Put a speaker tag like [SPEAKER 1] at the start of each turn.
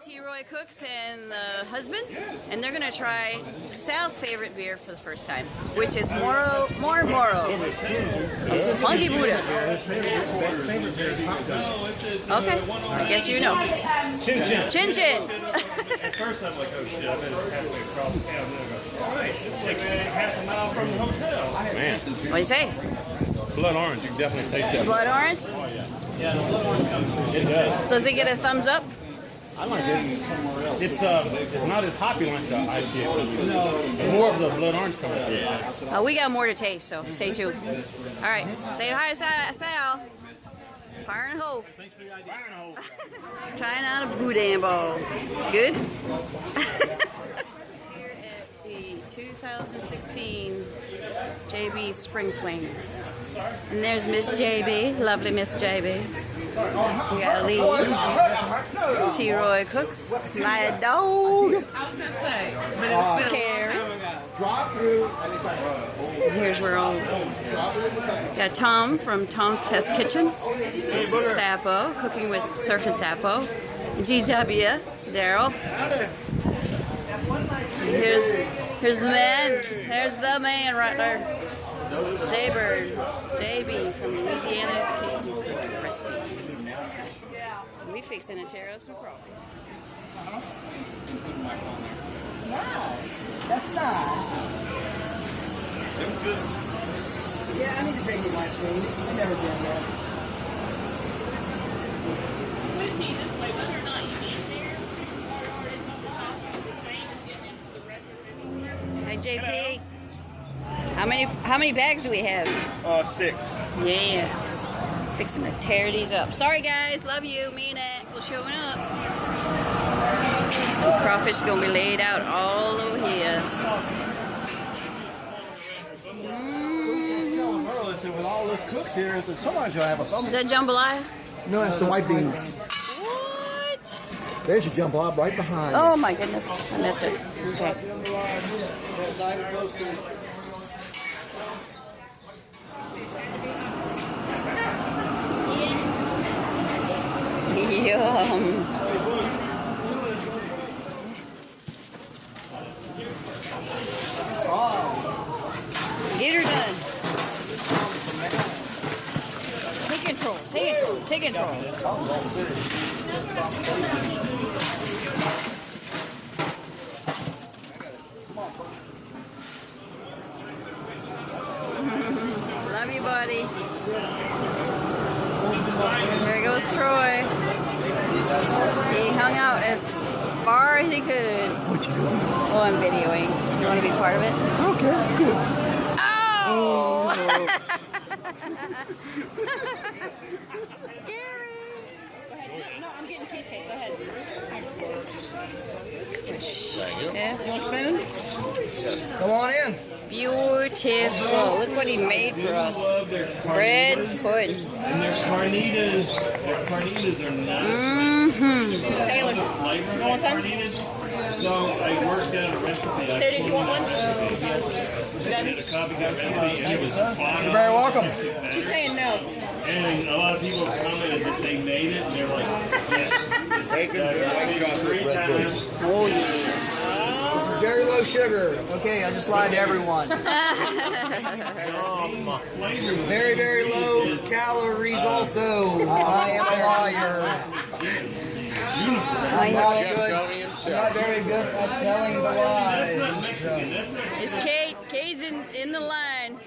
[SPEAKER 1] T-Roy Cooks and the husband, and they're gonna try Sal's favorite beer for the first time, which is Moro, Funky Buddha. Okay, I guess you know.
[SPEAKER 2] Chin Chin.
[SPEAKER 1] Chin Chin.
[SPEAKER 2] At first I'm like, oh shit, I bet it's halfway across the town. Then I go, all right, it's like half a mile from the hotel. Man.
[SPEAKER 1] What do you say?
[SPEAKER 2] Blood orange, you can definitely taste that.
[SPEAKER 1] Blood orange?
[SPEAKER 2] Oh yeah. Yeah, the blood orange comes. It does.
[SPEAKER 1] So does it get a thumbs up?
[SPEAKER 2] I like it. It's not as hoppy like the IPA. More of the blood orange comes through.
[SPEAKER 1] We got more to taste, so stay tuned. All right, say hi to Sal. Fire and hoe.
[SPEAKER 2] Thanks for the idea. Fire and hoe.
[SPEAKER 1] Trying out a boudin ball. Good? Here at the 2016 JB Spring Fling. And there's Miss JB, lovely Miss JB. We got Lee, T-Roy Cooks, Maddog.
[SPEAKER 3] I was gonna say, but it's been a long time ago.
[SPEAKER 4] Drop through.
[SPEAKER 1] Here's where all got Tom from Tom's Test Kitchen, Sapo, cooking with Surf and Sapo, DW, Daryl. Here's the man. There's the man right there. Jaybird, JB from Louisiana Cajun Rocket Recipes. We fixing to tear up some crawfish.
[SPEAKER 4] Nice. That's nice. Yeah, I need to take you my food. I've never been there.
[SPEAKER 5] Whether or not you eat there, or is the cost the same as getting into the regular?
[SPEAKER 1] Hey JP, how many bags do we have?
[SPEAKER 2] 6.
[SPEAKER 1] Yes. Fixing to tear these up. Sorry guys, love you, mean it. We're showing up. The crawfish gonna be laid out all over here.
[SPEAKER 4] With all this cooked here, somebody's gonna have a thumb.
[SPEAKER 1] Is that jambalaya?
[SPEAKER 4] No, that's the white beans.
[SPEAKER 1] What?
[SPEAKER 4] There's your jambalaya right behind.
[SPEAKER 1] Oh my goodness, I missed it. Okay. Yum. Get her done. Take control. Take control. Take control. Love you, buddy. There goes Troy. He hung out as far as he could.
[SPEAKER 4] What you doing?
[SPEAKER 1] Oh, I'm videoing. You want to be part of it?
[SPEAKER 4] Okay, good.
[SPEAKER 1] Oh! Scary.
[SPEAKER 3] Go ahead. No, I'm getting cheesecake. Go ahead.
[SPEAKER 1] Yeah.
[SPEAKER 3] You want a spoon?
[SPEAKER 4] Come on in.
[SPEAKER 1] Beautiful. Look what he made for us. Bread pudding.
[SPEAKER 2] And their carnitas are not
[SPEAKER 3] Taylor, you want some?
[SPEAKER 2] So I worked out a recipe.
[SPEAKER 3] Sarah, did you want one?
[SPEAKER 2] I did a copycat recipe and it was spot on.
[SPEAKER 4] You're very welcome.
[SPEAKER 3] She's saying no.
[SPEAKER 2] And a lot of people have commented that they made it and they're like, yes.
[SPEAKER 4] Bacon, white chocolate, red pudding.
[SPEAKER 1] Oh, yeah.
[SPEAKER 4] This is very low sugar. Okay, I just lied to everyone. Very, very low calories also. I am a liar. I'm not very good at telling the lies.
[SPEAKER 1] There's Kate. Kate's in the line.